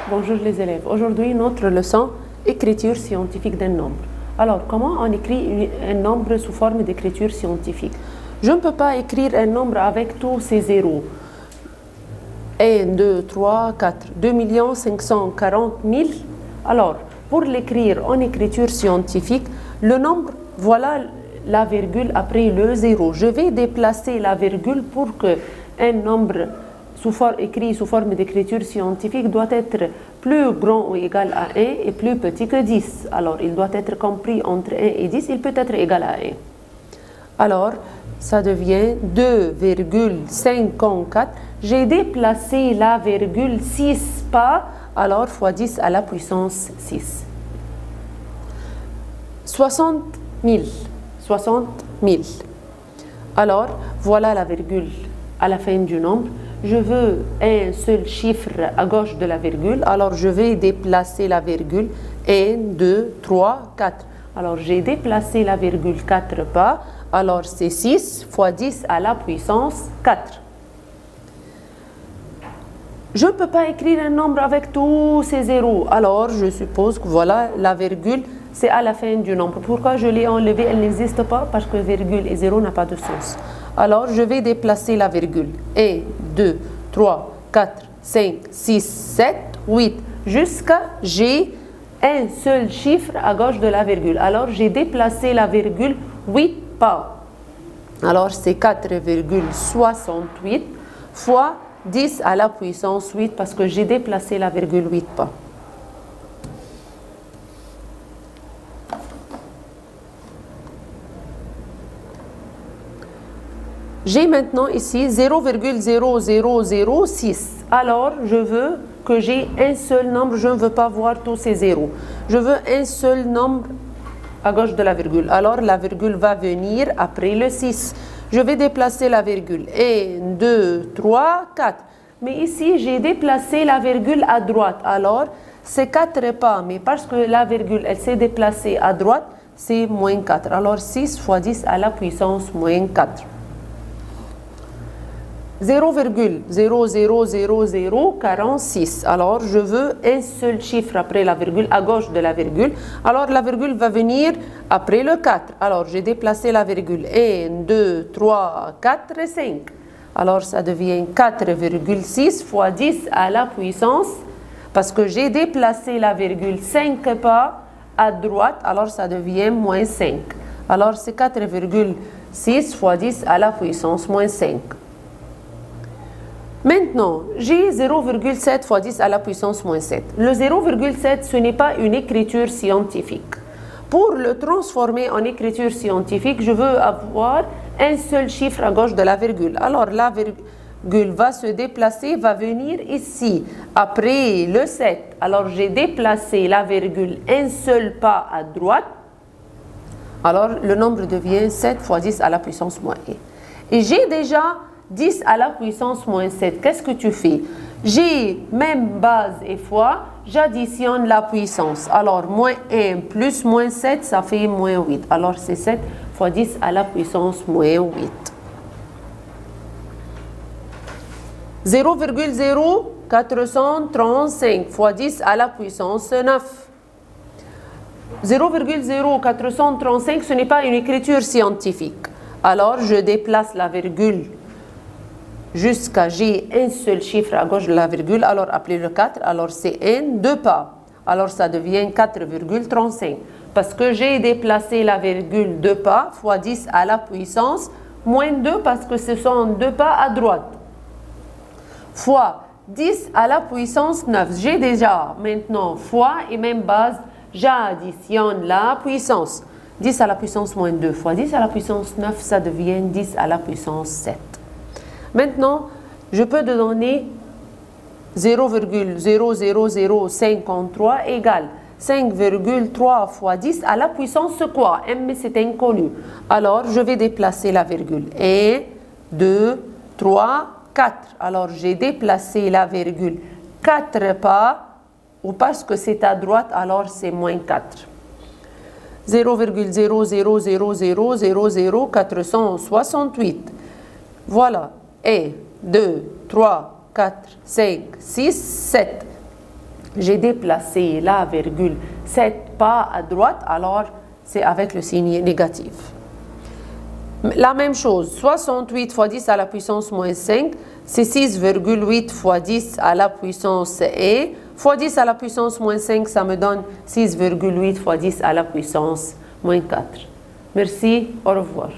Bonjour les élèves. Aujourd'hui, notre leçon écriture scientifique d'un nombre. Alors, comment on écrit un nombre sous forme d'écriture scientifique? Je ne peux pas écrire un nombre avec tous ces zéros. 1, 2, 3, 4, 2 540 000. Alors, pour l'écrire en écriture scientifique, le nombre, voilà la virgule après le zéro. Je vais déplacer la virgule pour que un nombre écrit sous forme d'écriture scientifique doit être plus grand ou égal à 1 et plus petit que 10. Alors, il doit être compris entre 1 et 10, il peut être égal à 1. Alors, ça devient 2,54. J'ai déplacé la virgule 6 pas, alors fois 10 à la puissance 6. 60 000. 60 000. Alors, voilà la virgule à la fin du nombre. Je veux un seul chiffre à gauche de la virgule, alors je vais déplacer la virgule 1, 2, 3, 4. Alors j'ai déplacé la virgule 4 pas, alors c'est 6 fois 10 à la puissance 4. Je ne peux pas écrire un nombre avec tous ces zéros, alors je suppose que voilà la virgule, c'est à la fin du nombre. Pourquoi je l'ai enlevée? Elle n'existe pas parce que virgule et zéro n'a pas de sens. Alors, je vais déplacer la virgule. 1, 2, 3, 4, 5, 6, 7, 8. Jusqu'à j'ai un seul chiffre à gauche de la virgule. Alors, j'ai déplacé la virgule 8 pas. Alors, c'est 4,68 fois 10 à la puissance 8 parce que j'ai déplacé la virgule 8 pas. J'ai maintenant ici 0,0006. Alors, je veux que j'ai un seul nombre. Je ne veux pas voir tous ces zéros. Je veux un seul nombre à gauche de la virgule. Alors, la virgule va venir après le 6. Je vais déplacer la virgule. 1, 2, 3, 4. Mais ici, j'ai déplacé la virgule à droite. Alors, c'est 4 pas. Mais parce que la virgule, elle s'est déplacée à droite, c'est moins 4. Alors, 6 fois 10 à la puissance moins 4. 0,000046. Alors, je veux un seul chiffre après la virgule, à gauche de la virgule. Alors, la virgule va venir après le 4. Alors, j'ai déplacé la virgule. 1, 2, 3, 4, 5. Alors, ça devient 4,6 fois 10 à la puissance. Parce que j'ai déplacé la virgule 5 pas à droite. Alors, ça devient moins 5. Alors, c'est 4,6 fois 10 à la puissance moins 5. Maintenant, j'ai 0,7 fois 10 à la puissance moins 7. Le 0,7, ce n'est pas une écriture scientifique. Pour le transformer en écriture scientifique, je veux avoir un seul chiffre à gauche de la virgule. Alors, la virgule va se déplacer, va venir ici, après le 7. Alors, j'ai déplacé la virgule un seul pas à droite. Alors, le nombre devient 7 fois 10 à la puissance moins 1. Et j'ai déjà 10 à la puissance moins 7. Qu'est-ce que tu fais? J'ai même base et fois, j'additionne la puissance. Alors, moins 1 plus moins 7, ça fait moins 8. Alors, c'est 7 fois 10 à la puissance moins 8. 0,0435 fois 10 à la puissance 9. 0,0435, ce n'est pas une écriture scientifique. Alors, je déplace la virgule jusqu'à j'ai un seul chiffre à gauche de la virgule, alors appelez le 4, alors c'est 1, 2 pas. Alors ça devient 4,35. Parce que j'ai déplacé la virgule 2 pas fois 10 à la puissance moins 2 parce que ce sont 2 pas à droite. Fois 10 à la puissance 9. J'ai déjà maintenant fois et même base, j'additionne la puissance. 10 à la puissance moins 2 fois 10 à la puissance 9, ça devient 10 à la puissance 7. Maintenant, je peux te donner 0,00053 égale 5,3 fois 10 à la puissance quoi? M, c'est inconnu. Alors, je vais déplacer la virgule. 1, 2, 3, 4. Alors, j'ai déplacé la virgule 4 pas, ou parce que c'est à droite, alors c'est moins 4. 0,000000468. Voilà. 1, 2, 3, 4, 5, 6, 7. j'ai déplacé la virgule 7 pas à droite, alors c'est avec le signe négatif. La même chose, 68 fois 10 à la puissance moins 5, c'est 6,8 fois 10 à la puissance 1, fois 10 à la puissance moins 5, ça me donne 6,8 fois 10 à la puissance moins 4. Merci, au revoir.